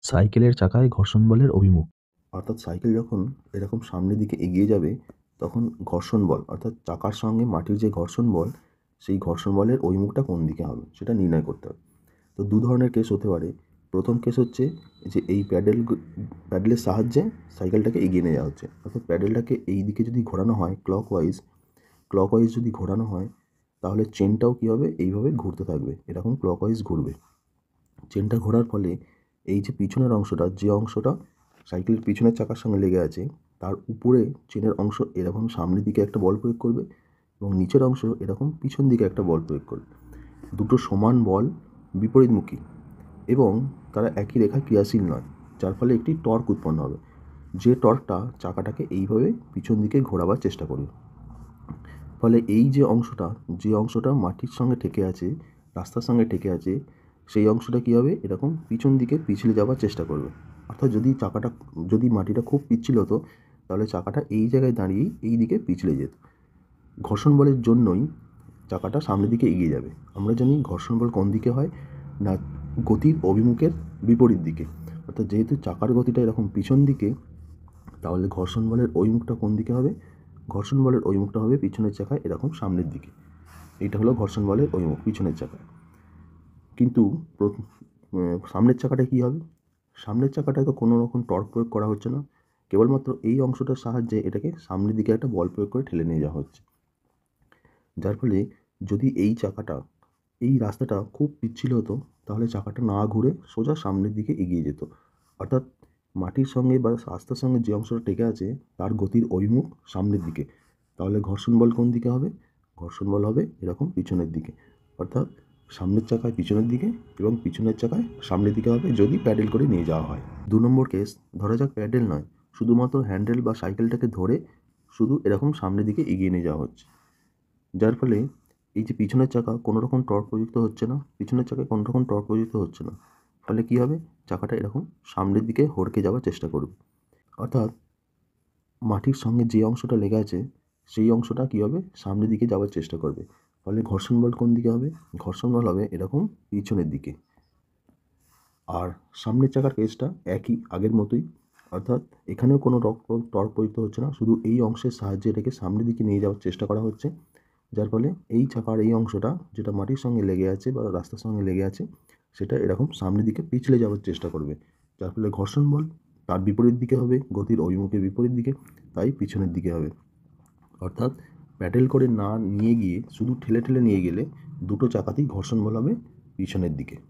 সাইকেলের চাকায় ঘর্ষণ বলের অভিমুখ। অর্থাৎ সাইকেল যখন এরকম সামনের দিকে এগিয়ে যাবে তখন ঘর্ষণ বল অর্থাৎ চাকার সঙ্গে মাটির যে ঘর্ষণ বল সেই ঘর্ষণ বলের অভিমুখটা কোন দিকে হবে সেটা নির্ণয় করতে হবে। তো দু ধরনের কেস হতে পারে। প্রথম কেস হচ্ছে যে এই প্যাডেলের সাহায্যে সাইকেলটাকে এগিয়ে নিয়ে যাওয়া হচ্ছে, অর্থাৎ প্যাডেলটাকে এই দিকে যদি ঘোরানো হয় ক্লকওয়াইজ যদি ঘোরানো হয় তাহলে চেনটাও কী হবে, এইভাবে ঘুরতে থাকবে, এরকম ক্লকওয়াইজ ঘুরবে। চেনটা ঘোরার ফলে এই যে পিছনের অংশটা, যে অংশটা সাইকেলের পিছনের চাকার সঙ্গে লেগে আছে তার উপরে চেনের অংশ এরকম সামনের দিকে একটা বল প্রয়োগ করবে এবং নিচের অংশ এরকম পিছন দিকে একটা বল প্রয়োগ করবে। দুটো সমান বল বিপরীতমুখী এবং তারা একই রেখায় ক্রিয়াশীল নয়, যার ফলে একটি টর্ক উৎপন্ন হবে, যে টর্কটা চাকাটাকে এইভাবে পিছন দিকে ঘোরাবার চেষ্টা করবে। ফলে এই যে অংশটা মাটির সঙ্গে ঠেকে আছে, রাস্তার সঙ্গে ঠেকে আছে, সেই অংশটা কী হবে, এরকম পিছন দিকে পিছলে যাওয়ার চেষ্টা করবে। অর্থাৎ যদি মাটিটা খুব পিচ্ছিল হতো তাহলে চাকাটা এই জায়গায় দাঁড়িয়েই এই দিকে পিছলে যেত। ঘর্ষণ বলের জন্যই চাকাটা সামনের দিকে এগিয়ে যাবে। আমরা জানি ঘর্ষণ বল কোন দিকে হয় না, গতির অভিমুখের বিপরীত দিকে। অর্থাৎ যেহেতু চাকার গতিটা এরকম পিছন দিকে, তাহলে ঘর্ষণ বলের অভিমুখটা কোন দিকে হবে, ঘর্ষণ বলের অভিমুখটা হবে পিছনের চাকায় এরকম সামনের দিকে। এইটা হলো ঘর্ষণ বলের অভিমুখ পিছনের চাকায়। কিন্তু সামনের চাকাটা কী হবে, সামনের চাকাটায় তো কোনো রকম টর্ক প্রয়োগ করা হচ্ছে না, কেবলমাত্র এই অংশটার সাহায্যে এটাকে সামনের দিকে একটা বল প্রয়োগ করে ঠেলে নিয়ে যাওয়া হচ্ছে। যার ফলে যদি এই রাস্তাটা খুব পিচ্ছিল হতো তাহলে চাকাটা না ঘুরে সোজা সামনের দিকে এগিয়ে যেত। অর্থাৎ মাটির সঙ্গে বা রাস্তার সঙ্গে যে অংশটা টেকে আছে তার গতির অভিমুখ সামনের দিকে, তাহলে ঘর্ষণ বল কোন দিকে হবে, ঘর্ষণ বল হবে এরকম পিছনের দিকে। অর্থাৎ সামনের চাকায় পিছনের দিকে এবং পিছনের চাকায় সামনের দিকে হবে যদি প্যাডেল করে নিয়ে যাওয়া হয়। 2 নম্বর কেস, ধরা যাক প্যাডেল নয়, শুধুমাত্র হ্যান্ডেল বা সাইকেলটাকে ধরে শুধু এরকম সামনের দিকে এগিয়ে নিয়ে যাওয়া হচ্ছে। যার ফলে এই যে পিছনের চাকা কোনো রকম টর্ক প্রযুক্ত হচ্ছে না, ফলে কী হবে, চাকাটা এরকম সামনের দিকে হড়কে যাওয়ার চেষ্টা করবে। অর্থাৎ মাটির সঙ্গে যে অংশটা লেগে আছে সেই অংশটা কী হবে, সামনের দিকে যাওয়ার চেষ্টা করবে। ফলে ঘর্ষণ বল কোন দিকে হবে, ঘর্ষণ বল হবে এরকম পিছনের দিকে। আর সামনের চাকার কেসটা একই আগের মতোই, অর্থাৎ এখানেও কোনো টর্ক প্রযুক্ত হচ্ছে না, শুধু এই অংশের সাহায্যে এটাকে সামনের দিকে নিয়ে যাওয়ার চেষ্টা করা হচ্ছে। যার ফলে এই চাকার এই অংশটা যেটা মাটির সঙ্গে লেগে আছে বা রাস্তার সঙ্গে লেগে আছে সেটা এরকম সামনের দিকে পিছলে যাওয়ার চেষ্টা করবে। যার ফলে ঘর্ষণ বল তার বিপরীত দিকে হবে, গতির অভিমুখের বিপরীত দিকে, তাই পিছনের দিকে হবে। অর্থাৎ প্যাডেল করে না নিয়ে গিয়ে শুধু ঠেলে নিয়ে গেলে দুটো চাকাতেই ঘর্ষণ বল হবে পিছনের দিকে।